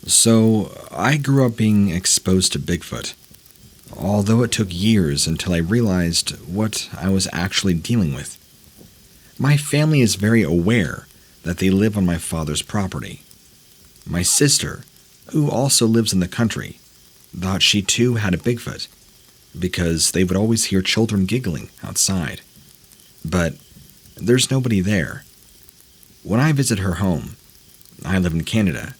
So, I grew up being exposed to Bigfoot, although it took years until I realized what I was actually dealing with. My family is very aware that they live on my father's property. My sister, who also lives in the country, thought she too had a Bigfoot because they would always hear children giggling outside. But there's nobody there. When I visit her home, I live in Canada.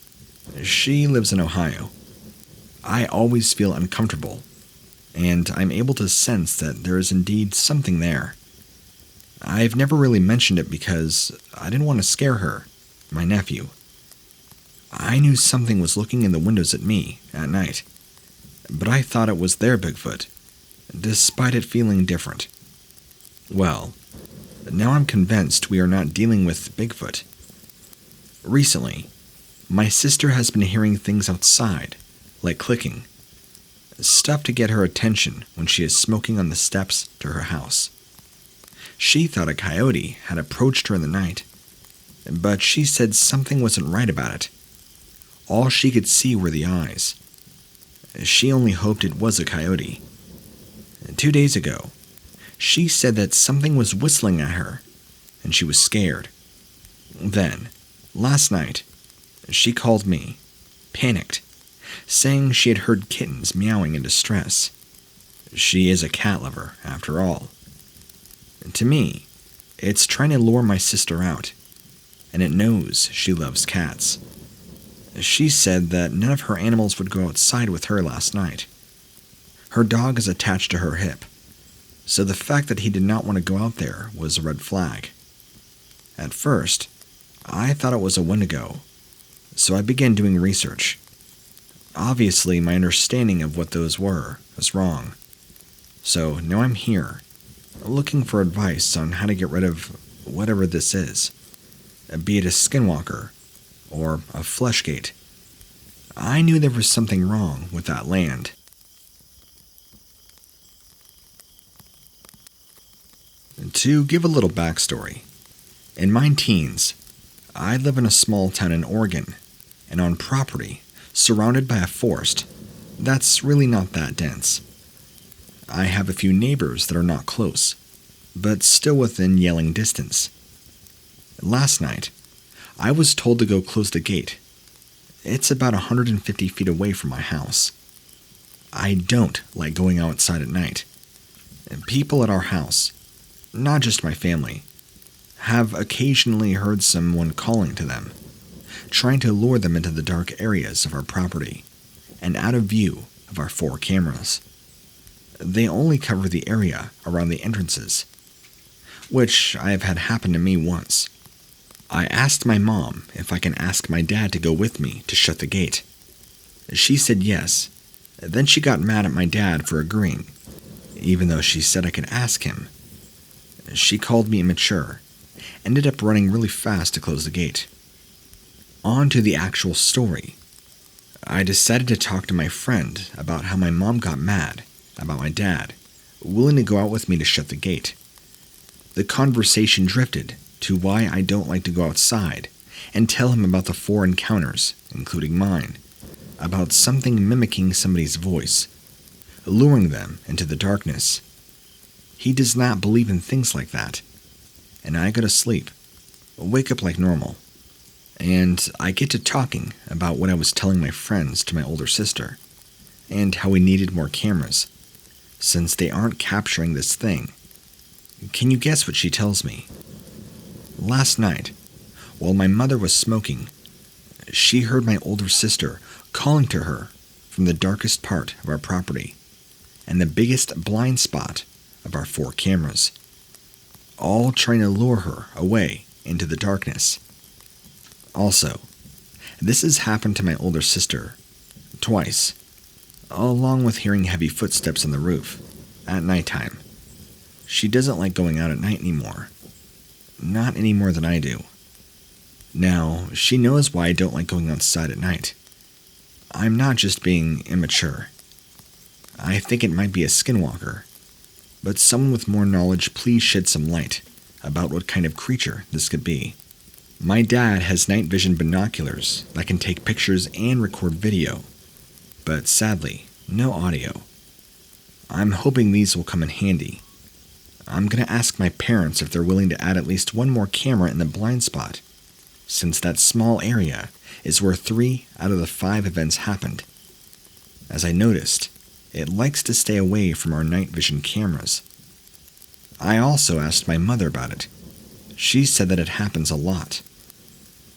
She lives in Ohio. I always feel uncomfortable, and I'm able to sense that there is indeed something there. I've never really mentioned it because I didn't want to scare her, my nephew. I knew something was looking in the windows at me at night, but I thought it was their Bigfoot, despite it feeling different. Well, now I'm convinced we are not dealing with Bigfoot. Recently, my sister has been hearing things outside, like clicking, stuff to get her attention when she is smoking on the steps to her house. She thought a coyote had approached her in the night, but she said something wasn't right about it. All she could see were the eyes. She only hoped it was a coyote. 2 days ago, she said that something was whistling at her, and she was scared. Then, last night, she called me, panicked, saying she had heard kittens meowing in distress. She is a cat lover, after all. To me, it's trying to lure my sister out, and it knows she loves cats. She said that none of her animals would go outside with her last night. Her dog is attached to her hip, so the fact that he did not want to go out there was a red flag. At first, I thought it was a Wendigo, so I began doing research. Obviously, my understanding of what those were was wrong. So now I'm here, looking for advice on how to get rid of whatever this is, be it a skinwalker or a fleshgate. I knew there was something wrong with that land. To give a little backstory, in my teens, I live in a small town in Oregon, and on property surrounded by a forest that's really not that dense. I have a few neighbors that are not close, but still within yelling distance. Last night, I was told to go close the gate. It's about 150 feet away from my house. I don't like going outside at night. And people at our house, not just my family, have occasionally heard someone calling to them, trying to lure them into the dark areas of our property and out of view of our 4 cameras. They only cover the area around the entrances, which I have had happen to me once. I asked my mom if I can ask my dad to go with me to shut the gate. She said yes. Then she got mad at my dad for agreeing, even though she said I could ask him. She called me immature, ended up running really fast to close the gate. On to the actual story. I decided to talk to my friend about how my mom got mad about my dad, willing to go out with me to shut the gate. The conversation drifted to why I don't like to go outside and tell him about the 4 encounters, including mine, about something mimicking somebody's voice, luring them into the darkness. He does not believe in things like that, and I go to sleep, wake up like normal, and I get to talking about what I was telling my friends to my older sister, and how we needed more cameras, since they aren't capturing this thing. Can you guess what she tells me? Last night, while my mother was smoking, she heard my older sister calling to her from the darkest part of our property and the biggest blind spot of our 4 cameras, all trying to lure her away into the darkness. Also, this has happened to my older sister twice, along with hearing heavy footsteps on the roof at nighttime. She doesn't like going out at night anymore. Not any more than I do. Now, she knows why I don't like going outside at night. I'm not just being immature. I think it might be a skinwalker, but someone with more knowledge, please shed some light about what kind of creature this could be. My dad has night vision binoculars that can take pictures and record video, but sadly, no audio. I'm hoping these will come in handy. I'm going to ask my parents if they're willing to add at least one more camera in the blind spot, since that small area is where 3 out of the 5 events happened. As I noticed, it likes to stay away from our night vision cameras. I also asked my mother about it. She said that it happens a lot.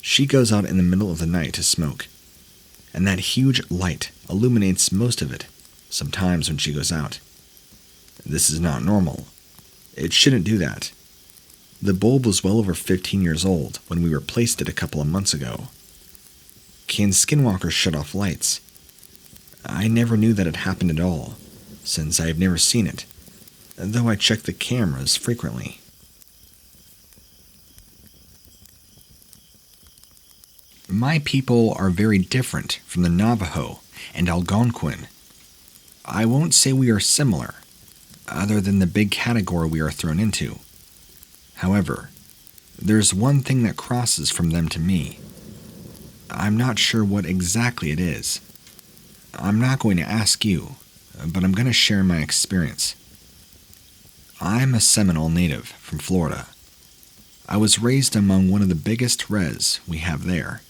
She goes out in the middle of the night to smoke, and that huge light illuminates most of it, sometimes when she goes out. This is not normal. It shouldn't do that. The bulb was well over 15 years old when we replaced it a couple of months ago. Can Skinwalkers shut off lights? I never knew that it happened at all, since I have never seen it, though I check the cameras frequently. My people are very different from the Navajo and Algonquin. I won't say we are similar, other than the big category we are thrown into. However, there's one thing that crosses from them to me. I'm not sure what exactly it is. I'm not going to ask you, but I'm going to share my experience. I'm a Seminole native from Florida. I was raised among one of the biggest res we have there.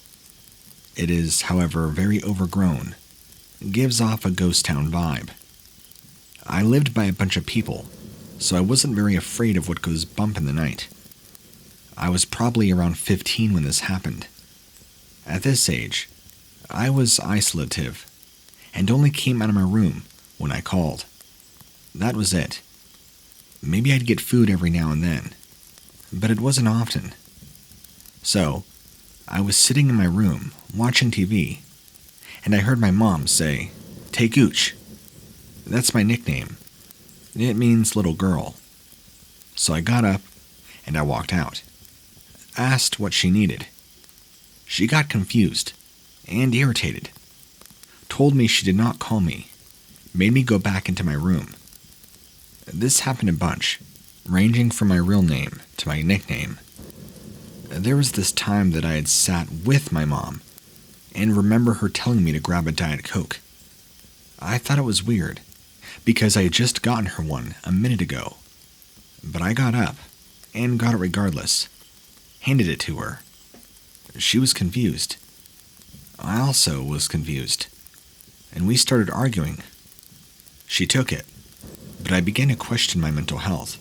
It is, however, very overgrown. It gives off a ghost town vibe. I lived by a bunch of people, so I wasn't very afraid of what goes bump in the night. I was probably around 15 when this happened. At this age, I was isolative and only came out of my room when I called. That was it. Maybe I'd get food every now and then, but it wasn't often. So, I was sitting in my room watching TV, and I heard my mom say, "Tay Gooch." That's my nickname. It means little girl. So I got up and I walked out. Asked what she needed. She got confused and irritated. Told me she did not call me. Made me go back into my room. This happened a bunch, ranging from my real name to my nickname. There was this time that I had sat with my mom and remember her telling me to grab a Diet Coke. I thought it was weird, because I had just gotten her one a minute ago. But I got up and got it regardless. Handed it to her. She was confused. I also was confused, and we started arguing. She took it, but I began to question my mental health.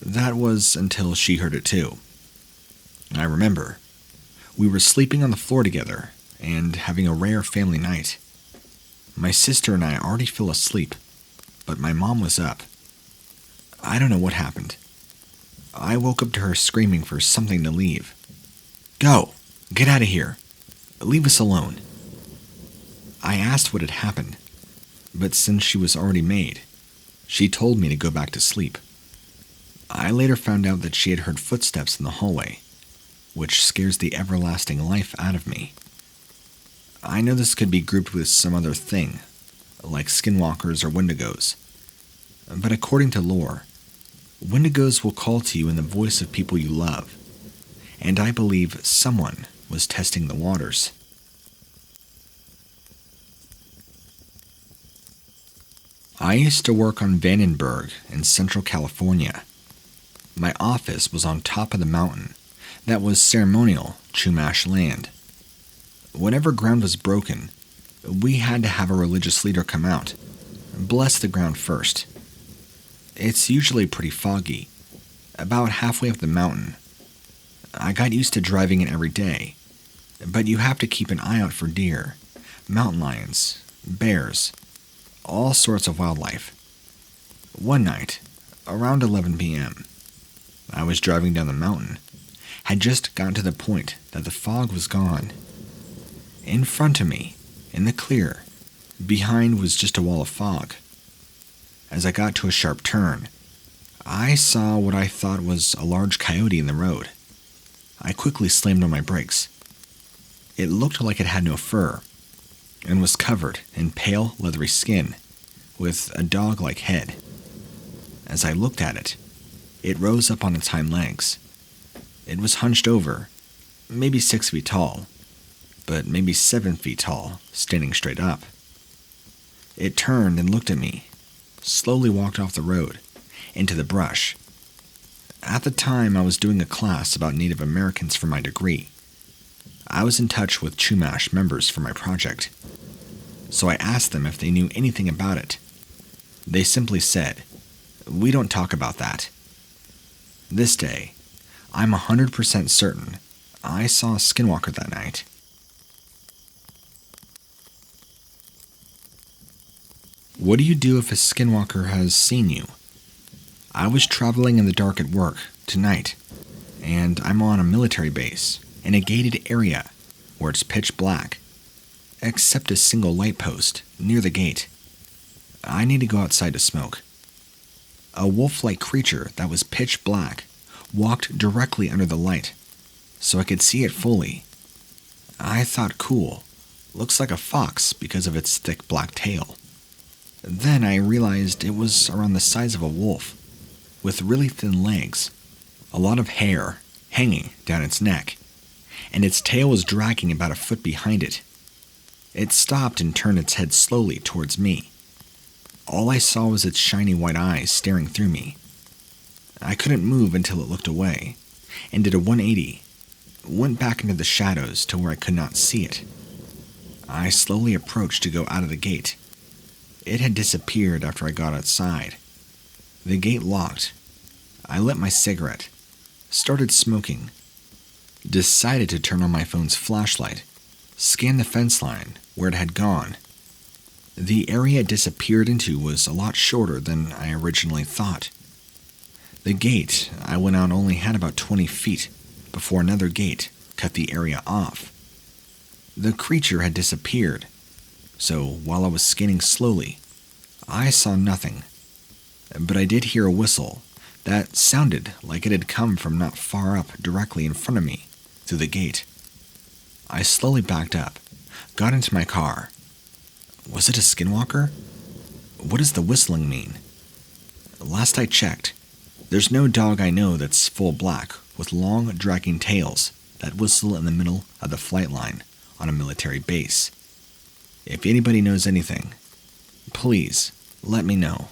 That was until she heard it too. I remember, we were sleeping on the floor together and having a rare family night. My sister and I already fell asleep, but my mom was up. I don't know what happened. I woke up to her screaming for something to leave. "Go! Get out of here! Leave us alone!" I asked what had happened, but since she was already made, she told me to go back to sleep. I later found out that she had heard footsteps in the hallway, which scares the everlasting life out of me. I know this could be grouped with some other thing, like Skinwalkers or Wendigos, but according to lore, Wendigos will call to you in the voice of people you love, and I believe someone was testing the waters. I used to work on Vandenberg in Central California. My office was on top of the mountain that was ceremonial Chumash land. Whenever ground was broken, we had to have a religious leader come out and bless the ground first. It's usually pretty foggy, about halfway up the mountain. I got used to driving it every day, but you have to keep an eye out for deer, mountain lions, bears, all sorts of wildlife. One night, around 11 p.m., I was driving down the mountain, had just gotten to the point that the fog was gone. In front of me, in the clear, behind was just a wall of fog. As I got to a sharp turn, I saw what I thought was a large coyote in the road. I quickly slammed on my brakes. It looked like it had no fur, and was covered in pale, leathery skin, with a dog-like head. As I looked at it, it rose up on its hind legs. It was hunched over, maybe 6 feet tall, but maybe 7 feet tall, standing straight up. It turned and looked at me, slowly walked off the road, into the brush. At the time, I was doing a class about Native Americans for my degree. I was in touch with Chumash members for my project, so I asked them if they knew anything about it. They simply said, "We don't talk about that." This day, I'm 100% certain I saw a skinwalker that night. What do you do if a skinwalker has seen you? I was traveling in the dark at work tonight, and I'm on a military base in a gated area where it's pitch black, except a single light post near the gate. I need to go outside to smoke. A wolf-like creature that was pitch black walked directly under the light, so I could see it fully. I thought, cool, looks like a fox because of its thick black tail. Then I realized it was around the size of a wolf, with really thin legs, a lot of hair hanging down its neck, and its tail was dragging about a foot behind it. It stopped and turned its head slowly towards me. All I saw was its shiny white eyes staring through me. I couldn't move until it looked away, and did a 180, went back into the shadows to where I could not see it. I slowly approached to go out of the gate. It had disappeared after I got outside. The gate locked. I lit my cigarette, started smoking, decided to turn on my phone's flashlight, scan the fence line where it had gone. The area it disappeared into was a lot shorter than I originally thought. The gate I went out only had about 20 feet before another gate cut the area off. The creature had disappeared, so while I was scanning slowly, I saw nothing. But I did hear a whistle that sounded like it had come from not far up directly in front of me through the gate. I slowly backed up, got into my car. Was it a skinwalker? What does the whistling mean? Last I checked, there's no dog I know that's full black with long dragging tails that whistle in the middle of the flight line on a military base. If anybody knows anything, please let me know.